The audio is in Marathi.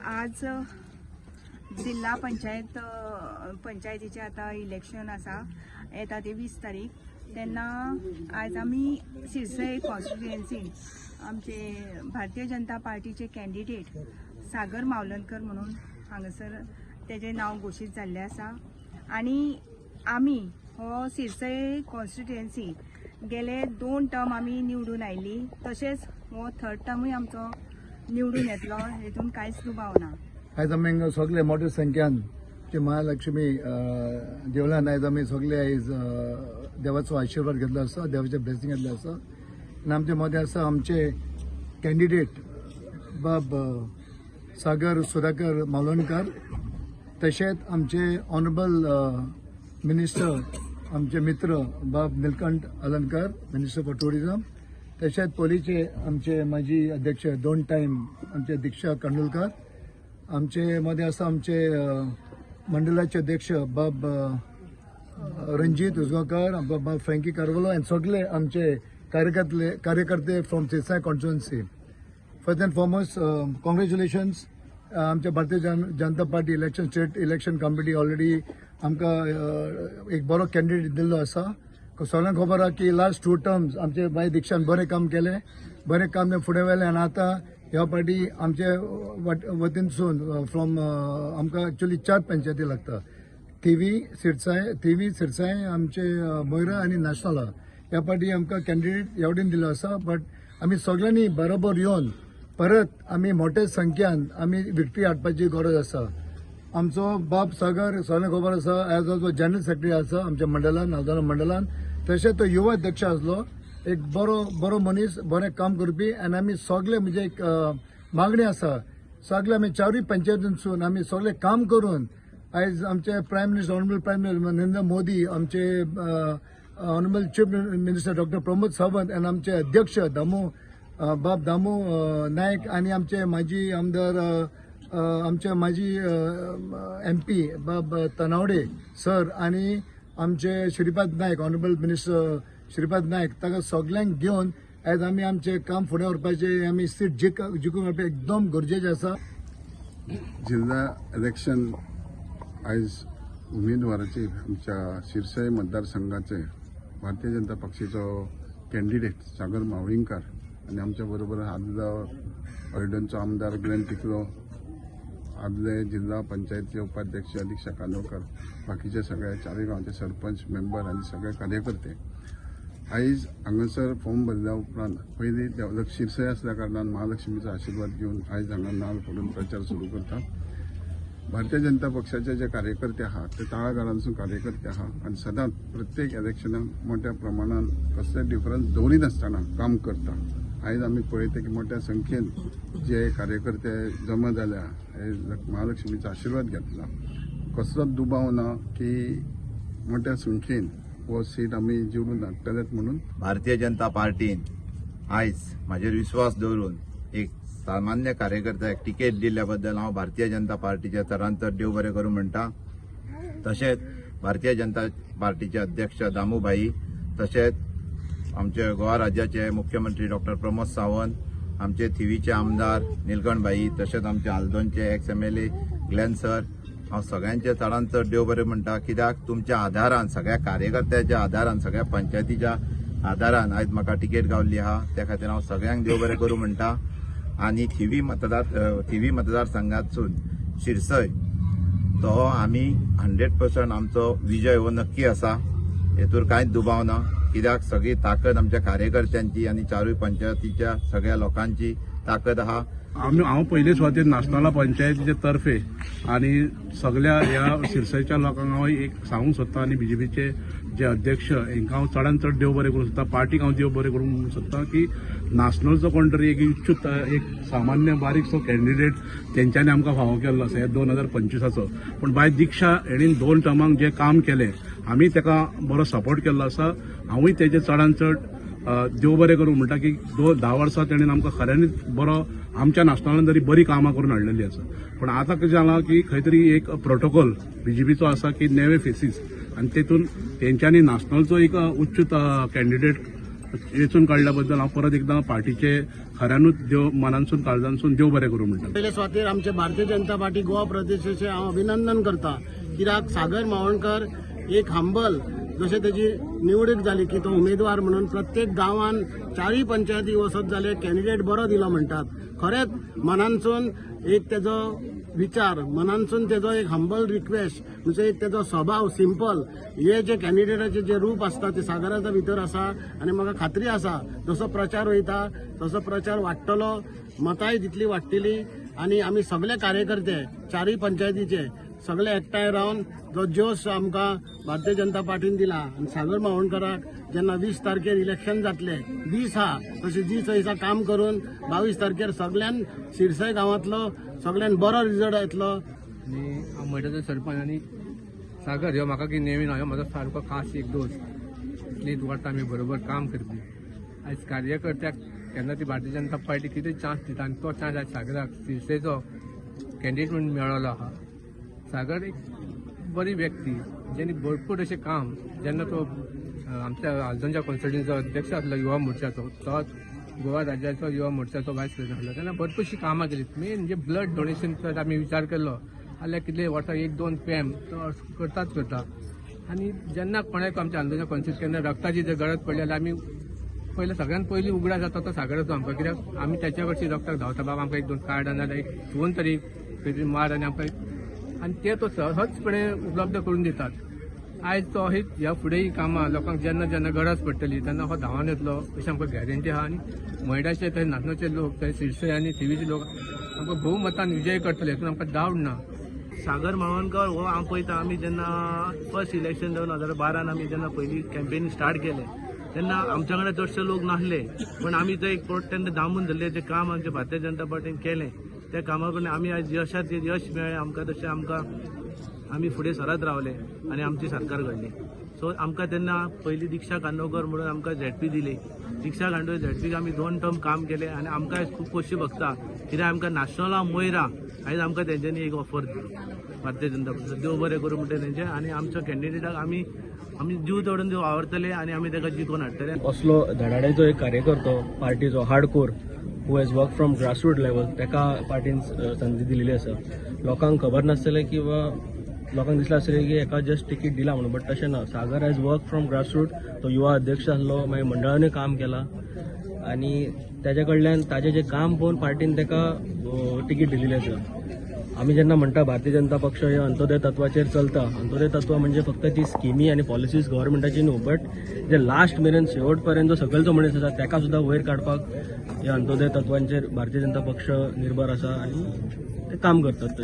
आज जिल्हा पंचायतीचे आता इलेक्शन आसा येता ते 20 तारीख तेन्ना आज आमी सिरसय कॉन्स्टिट्युएन्सीन आमचे भारतीय जनता पार्टीचे कॅन्डिडेट सागर मावलनकर म्हणून हांगासर तेजे नाव घोशीत जाल्ले आसा आनी आमी हो सिरसय कॉन्स्टिट्युएन्सी गेले 2 टर्म आमी निवडून आयिल्ली तशेंच हो 3rd टर्मूय आमचो निवडून येतलो हेतून कांयच दुबाव ना। आयज आमी सगळे मोठ्या संख्यान जे महालक्ष्मी देवळान आयज आमी सगळे आयज देवाचो आशिर्वाद घेतलो आसा, देवाचे ब्लेसिंग घेतले आसा आनी आमचे मदें आसा आमचे कॅन्डिडेट बाब सागर सुधाकर मावलणकर, तशेंच आमचे ऑनरेबल मिनिस्टर आमचे मित्र बाब नीलकंठ अलनकर, मिनिस्टर फॉर टुरिझम, तशेंच पोलीसचे आमचे माजी अध्यक्ष 2 टाइम आमचे दीक्षा कांडोलकर, आमचे मध्ये आसा आमचे मंडळाचे अध्यक्ष बाब रणजीत उजगांवकर, बाब फ्रँकी कारवालो आनी सगळे आमचे कार्यकर्ते from Sirsai constituency. First and foremost congratulations आमच्या Bharatiya Janata Party election state election committee already आमकां एक बरो कॅन्डिडेट दिल्लो आसा। सगळ्यांक खबर आहा की लास्ट 2 टर्म्स आमचे भाई दीक्षान बरें काम केलें, बरें काम फुडें व्हेलें आनी आतां ह्या फावटी आमचे वतीनसून फ्रॉम आमकां एक्चुअली 4 पंचायती लागता, थिवी सिरसाय आमचे मोयरा आनी नाशनाला। ह्या फावटी आमकां कॅन्डिडेट एवढेन दिलो आसा, बट आमी सगळ्यांनी बरोबर येवन परत आमी मोठ्या संख्यान आमी विक्ट्री हाडपाची गरज आसा। आमचो बाब सागर सगळ्यांक खबर आसा एज ऑल्सो जनरल सेक्रेटरी आसा आमच्या मंडळान, नावदाना मंडळान, तशेंच तो युवा अध्यक्ष आसलो, एक बरो मनीस, बरें काम करपी। आनी आमी सगळे म्हणजे एक मागणी आसा सगळे आमी 4 पंचायतींसून आमी सगळे काम करून आयज आमचे prime minister honourable prime minister Narendra Modi, आमचे honourable chief minister doctor Pramod Sawant आनी आमचे अध्यक्ष बाब दामू नायक आनी आमचे माजी आमदार आमचे माजी MP बाब तनावडे सर आनी आमचे श्रीपाद नायक ऑनरेबल मिनिस्टर श्रीपाद नायक, ताका सगळ्यांक घेवन आयज आमी आमचे काम फुडें व्हरपाचें आमी सीट जिखून व्हरपाचें एकदम गरजेचें आसा। जिल्हा इलेक्शन आयज उमेदवाराचे आमच्या सिरसय मतदारसंघाचे भारतीय जनता पक्षाचो कॅन्डिडेट सागर मावळींकर आनी आमच्या बरोबर आदलो हळडणचो आमदार ग्लेन टिकलो, आदले जिल्हा पंचायतीचे उपाध्यक्ष दीक्षा कांदोळकर, बाकीचे सगळे 4 गांवचे सरपंच मेंबर आनी सगळे कार्यकर्ते आयज हांगासर फॉर्म भरल्या उपरांत पयलीं देवलक्ष सिरसय आसल्या कारणान महालक्ष्मीचो आशिर्वाद घेवन आयज हांगा नाल फोडून प्रचार सुरू करता। भारतीय जनता पक्षाचे जे कार्यकर्ते आहात ते तळागाळांसून कार्यकर्ते आहात आनी सदांच प्रत्येक इलेक्शनाक मोठ्या प्रमाणात कसले डिफरन्स दवरिनासतना काम करता। आयज आमी पळयता की मोठ्या संख्येन जे कार्यकर्ते जमा जाल्या, महालक्ष्मीचो आशिर्वाद घेतला, कसलोच दुबाव ना की मोठ्या संख्येन वो सीट आमी जिवून हाडटलेत म्हणून भारतीय जनता पार्टीन आयज म्हाजेर विश्वास दवरून एक सामान्य कार्यकर्त्याक तिकेट दिल्ल्या बद्दल हांव भारतीय जनता पार्टीचे तरांतर देव बरें करूं म्हणटा। तशेंच भारतीय जनता पार्टीचे अध्यक्ष दामूभाई, तशेंच आमचे गोवा राज्याचे मुख्यमंत्री डॉक्टर प्रमोद सावंत, आमचे थिवीचे आमदार नीलकंठ भाई, तशेंच आमचे आल्दोनचे एक्स MLA ग्लेन सर, हांव सगळ्यांचे चडांतर देव बरें म्हणटा। कित्याक तुमच्या आदारान, सगळ्या कार्यकर्त्याच्या आदारान, सगळ्या पंचायतीच्या आदारान आयज म्हाका तिकेट गावल्ली आहा, त्या खातीर हांव सगळ्यांक देव बरें करूं म्हणटा। आनी थिवी मतदारसंघातसून सिरसय तो आमी 100% आमचो विजय हो नक्की आसा, हेतूर कांयच दुबाव ना। कित्याक सगळी ताकद आमच्या कार्यकर्त्यांची आनी 4 पंचायतीच्या सगळ्या लोकांची ताकद आहा। हांव पयले सुवातेर नाशनाला पंचायतीचे तर्फे आनी सगळ्या ह्या सिरसयच्या लोकांक हांव एक सांगूंक सोदता आनी BJPचे जे अध्यक्ष हांकां हांव चडांत चड देव बरें करूंक सोदता, पार्टीक हांव देव बरें करूंक सोदता की नाशनलचो कोण तरी एक इच्छूक एक सामान्य बारीकसो कॅन्डिडेट तेंच्यांनी आमकां फावो केल्लो आसा 2025 पूण बाय दीक्षा हेणीन 2 टर्मांक जे काम केलें आमी तेका बरो सपोर्ट केल्लो आसा। हांवूय तेजे चडांत चड देव बरें करूं म्हणटा की 10 वर्सां तेणेन आमकां खऱ्यांनीच बरो आमच्या नाशनलान तरी बरी कामां करून हाडलेली आसा। पण आतां कितें जालां की खंय तरी एक प्रोटोकॉल BJPचो आसा की नेवे फेसीस आनी तेतून तेंच्यांनी नॅशनलचो एक उच्च कॅन्डिडेट वेचून काडल्या बद्दल हांव परत एकदां पार्टीचे खऱ्यानूच देव मनानसून काळजानसून देव बरें करूं म्हणटा. पयले सुवातेर आमचे भारतीय जनता पार्टी गोवा प्रदेशाचे हांव अभिनंदन करता, कित्याक सागर मावळकर एक हंबल जशें तेजी निवडीक जाली की तो उमेदवार म्हणून प्रत्येक गांवांत 4 पंचायती वचत जाल्यार कॅन्डिडेट बरो दिलो म्हणटात. खरेंच मनानसून एक तेजो विचार, मनानसून तेजो एक हंबल रिक्वेस्ट, म्हणजे एक तेजो स्वभाव सिंपल, हे जे कॅन्डिडेटाचे जे रूप आसता ते सागराच्या भितर आसा. आनी म्हाका खात्री आसा जसो प्रचार वयता तसो प्रचार वाडटलो, मतांय तितली वाडटली. आनी आमी सगळे कार्यकर्ते 4 पंचायतीचे सगळे एकठांय रावन जो जोश आमकां भारतीय जनता पार्टीन दिला आनी सागर मावळकराक जेन्ना 20 तारखेर इलेक्शन जातले, दीस हा तशें दीस दिसा काम करून 22 तारखेर सगळ्यान शिरसय गांवांतलो सगळ्यान बरो रिजल्ट येतलो. आनी हांव म्हणटा तो सरपंच आनी सागर ह्यो म्हाका की नेहमी ह्यो म्हजो सारको खास एक दोस्त. इतलींच वर्सां आमी बरोबर काम करपी. आयज कार्यकर्त्याक केन्ना ती भारतीय जनता पार्टी कितें चान्स दिता आनी तो चान्स आयज सागराक शिरसेचो कॅन्डिडेट म्हणून मेळ्ळो आहा. सागर एक बरी व्यक्ती जेणे भरपूर अशें काम, जेन्ना तो आमच्या आल्दोनच्या कॉन्स्टिट्युन्सीचो अध्यक्ष आसलो युवा मोर्चाचो, तो गोवा राज्याचो युवा मोर्चाचो वायस प्रेसिडेंट आसलो, तेन्ना भरपूरशीं कामां केली. मेन म्हणजे ब्लड डोनेशन आमी विचार केल्लो जाल्यार कितले वर्सां 1-2 पॅम तो करता. आनी जेन्ना कोणाक आमच्या आल्दोनच्या कॉन्स्टिट्युन्सीत केन्ना रक्ताची जर गरज पडली जाल्यार आमी पयलो सगळ्यान पयलीं उगडास जाता तो सागराचो आमकां, कित्याक आमी त्याच्या कडची रक्ताक धांवता, बाबा आमकां 1-2 कार्डां नाजाल्यार 2 तरी खंय मार आनी आमकां, आनी ते तो सहजपणे उपलब्ध करून दितात. आयज तो ह्या फुडेंय कामां लोकांक जेन्ना जेन्ना गरज पडटली तेन्ना हो धांवन येतलो अशी आमकां गॅरंटी आहा. आनी मयडाचे थंय नाचनोचे लोक, थंय शिरसय आनी थिवीचे लोक आमकां भोवमतान विजय करतले हातून आमकां डावट ना. सागर मावळकर हो हांव पळयता, आमी जेन्ना फर्स्ट इलेक्शन 2012 आमी जेन्ना पयली कॅम्पेन स्टार्ट केलें तेन्ना आमच्या कडेन चडशे लोक नासले, पण आमी ते एक तेन्ना दामून धरले जे काम आमच्या भारतीय जनता पार्टीन केलें त्या कामा कडल्यान आमी आयज यशात यश मेळ्ळें आमकां. तशें आमकां आमी फुडें सरत रावले आनी आमची सरकार घडली. सो आमकां तेन्ना पयली दिक्षा कांदोळकर म्हणून आमकां झेडपी दिली. दिक्षा कांदोळकर झेडपीक आमी 2 टर्म काम केलें आनी आमकां आयज खूब खोशी भोगता, कित्याक आमकां नॅशनला मोयरा आयज आमकां तेंच्यांनी एक ऑफर दिली भारतीय जनता पार्टी. देव बरें करूं म्हणटा तेंचे. आनी आमच्या कॅन्डिडेटाक आमी जीव तोडून देव आवडटले आनी आमी ताका जिखून हाडटले. असलो धडाड्याचो एक कार्यकर्तो पार्टीचो hardcore who has work from grassroot level, ताका पार्टीन संदी दिलेली आसा. लोकांक खबर नासतलें किंवा लोकांक दिसलें आसतलें की एका जस्ट तिकीट दिला म्हणून, बट तशें ना. सागर हॅज वर्क फ्रॉम ग्रासरूट. तो युवा अध्यक्ष आसलो, मागीर मंडळानूय काम केलां आनी ताजे कडल्यान ताजें जें काम पळोवन पार्टीन ताका तिकीट दिलेली आसा. आमी जेन्ना म्हणटा भारतीय जनता पक्ष हे अंत्योदय तत्वाचेर चलता, अंत्योदय तत्व म्हणजे फक्त ती स्किमी आनी पॉलिसीज गव्हर्मेंटाची न्हू, बट जे लास्ट मेरेन शेवट पर्यंत जो सकयलचो मनीस आसा ताका सुद्दां वयर काडपाक हे अंत्योदय तत्वांचेर भारतीय जनता पक्ष निर्भर आसा आनी ते काम करतात.